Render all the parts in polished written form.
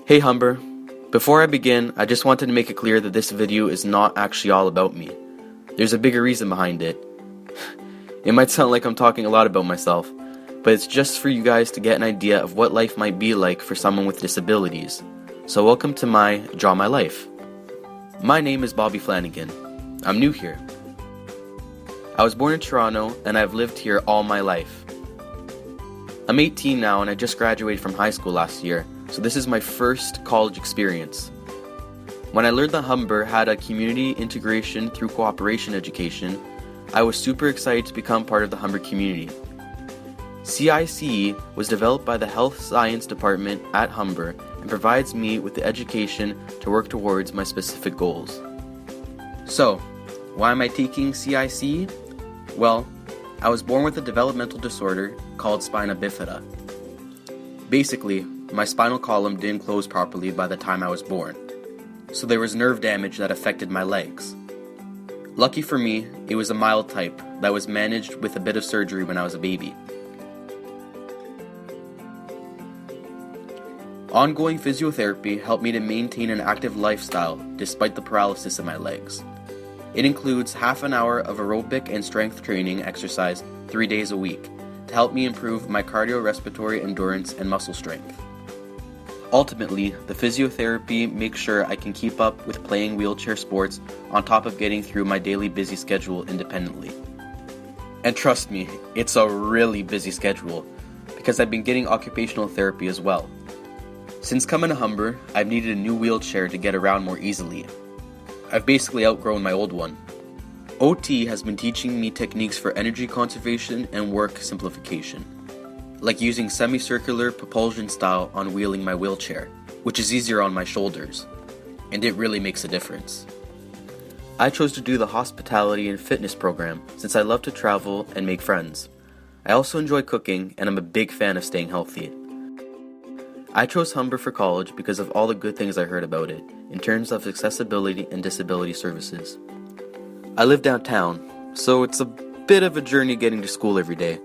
Hey Humber, before I begin, I just wanted to make it clear that this video is not actually all about me. There's a bigger reason behind it. It might sound like I'm talking a lot about myself, but it's just for you guys to get an idea of what life might be like for someone with disabilities. So welcome to my Draw My Life. My name is Bobby Flanagan. I'm new here. I was born in Toronto and I've lived here all my life. I'm 18 now and I just graduated from high school last year, so this is my first college experience. When I learned that Humber had a community integration through cooperation education, I was super excited to become part of the Humber community. CICE was developed by the Health Science Department at Humber and provides me with the education to work towards my specific goals. So, why am I taking CICE? Well, I was born with a developmental disorder called spina bifida. Basically, my spinal column didn't close properly by the time I was born, so there was nerve damage that affected my legs. Lucky for me, it was a mild type that was managed with a bit of surgery when I was a baby. Ongoing physiotherapy helped me to maintain an active lifestyle despite the paralysis in my legs. It includes half an hour of aerobic and strength training exercise 3 days a week to help me improve my cardiorespiratory endurance and muscle strength. Ultimately, the physiotherapy makes sure I can keep up with playing wheelchair sports on top of getting through my daily busy schedule independently. And trust me, it's a really busy schedule because I've been getting occupational therapy as well. Since coming to Humber, I've needed a new wheelchair to get around more easily. I've basically outgrown my old one. OT has been teaching me techniques for energy conservation and work simplification, like using semicircular propulsion style on wheeling my wheelchair, which is easier on my shoulders, and it really makes a difference. I chose to do the hospitality and fitness program since I love to travel and make friends. I also enjoy cooking and I'm a big fan of staying healthy. I chose Humber for college because of all the good things I heard about it in terms of accessibility and disability services. I live downtown, so it's a bit of a journey getting to school every day.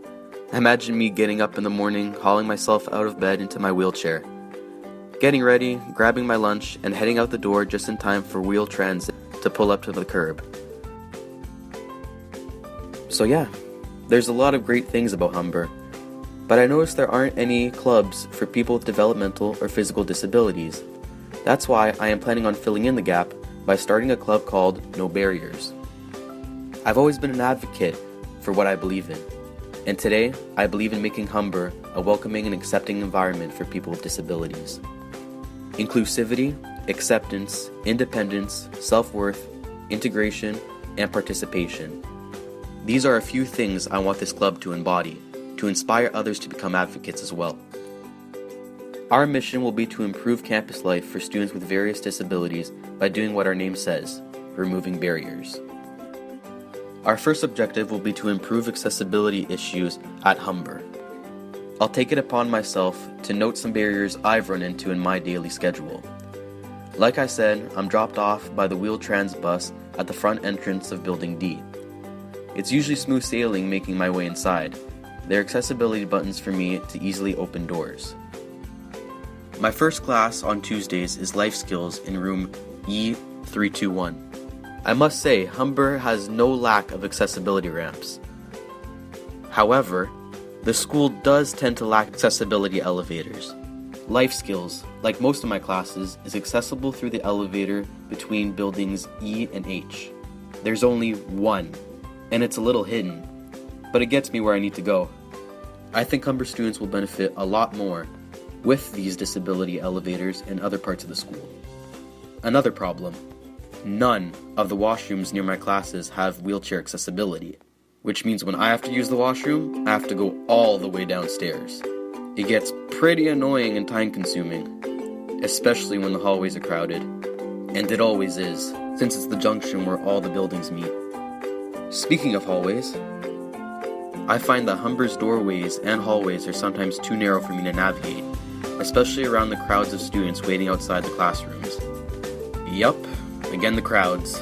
Imagine me getting up in the morning, hauling myself out of bed into my wheelchair, getting ready, grabbing my lunch, and heading out the door just in time for wheel transit to pull up to the curb. So yeah, there's a lot of great things about Humber, but I noticed there aren't any clubs for people with developmental or physical disabilities. That's why I am planning on filling in the gap by starting a club called No Barriers. I've always been an advocate for what I believe in, and today I believe in making Humber a welcoming and accepting environment for people with disabilities. Inclusivity, acceptance, independence, self-worth, integration, and participation. These are a few things I want this club to embody, to inspire others to become advocates as well. Our mission will be to improve campus life for students with various disabilities by doing what our name says, removing barriers. Our first objective will be to improve accessibility issues at Humber. I'll take it upon myself to note some barriers I've run into in my daily schedule. Like I said, I'm dropped off by the wheel trans bus at the front entrance of Building D. It's usually smooth sailing making my way inside. There are accessibility buttons for me to easily open doors. My first class on Tuesdays is Life Skills in room E321. I must say, Humber has no lack of accessibility ramps. However, the school does tend to lack accessibility elevators. Life Skills, like most of my classes, is accessible through the elevator between buildings E and H. There's only one, and it's a little hidden, but it gets me where I need to go. I think Humber students will benefit a lot more with these disability elevators in other parts of the school. Another problem. None of the washrooms near my classes have wheelchair accessibility, which means when I have to use the washroom, I have to go all the way downstairs. It gets pretty annoying and time-consuming, especially when the hallways are crowded, and it always is, since it's the junction where all the buildings meet. Speaking of hallways, I find that Humber's doorways and hallways are sometimes too narrow for me to navigate, especially around the crowds of students waiting outside the classrooms. Yup, again the crowds.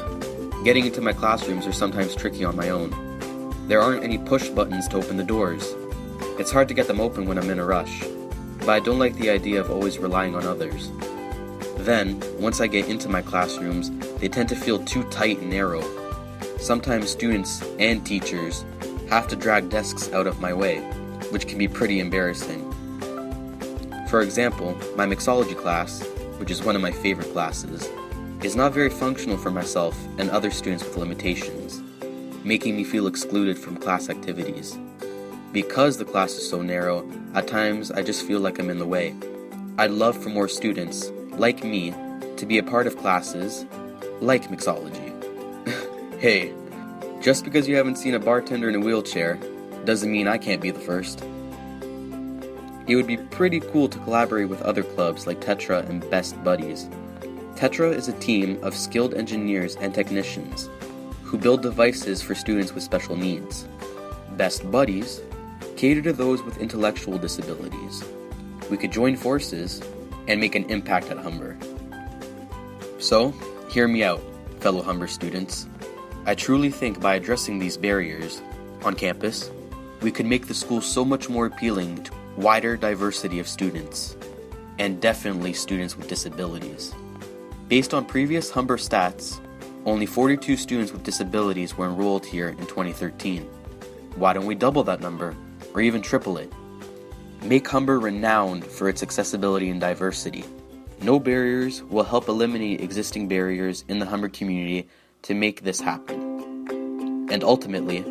Getting into my classrooms are sometimes tricky on my own. There aren't any push buttons to open the doors. It's hard to get them open when I'm in a rush, but I don't like the idea of always relying on others. Then, once I get into my classrooms, they tend to feel too tight and narrow. Sometimes students and teachers have to drag desks out of my way, which can be pretty embarrassing. For example, my mixology class, which is one of my favorite classes, is not very functional for myself and other students with limitations, making me feel excluded from class activities. Because the class is so narrow, at times I just feel like I'm in the way. I'd love for more students, like me, to be a part of classes like mixology. Hey, just because you haven't seen a bartender in a wheelchair doesn't mean I can't be the first. It would be pretty cool to collaborate with other clubs like Tetra and Best Buddies. Tetra is a team of skilled engineers and technicians who build devices for students with special needs. Best Buddies cater to those with intellectual disabilities. We could join forces and make an impact at Humber. So, hear me out, fellow Humber students. I truly think by addressing these barriers on campus, we could make the school so much more appealing to a wider diversity of students, and definitely students with disabilities. Based on previous Humber stats, only 42 students with disabilities were enrolled here in 2013. Why don't we double that number, or even triple it? Make Humber renowned for its accessibility and diversity. No Barriers will help eliminate existing barriers in the Humber community to make this happen. And ultimately,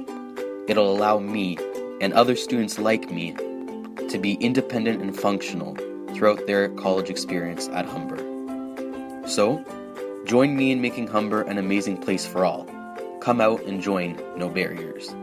it'll allow me and other students like me to be independent and functional throughout their college experience at Humber. So, join me in making Humber an amazing place for all. Come out and join No Barriers.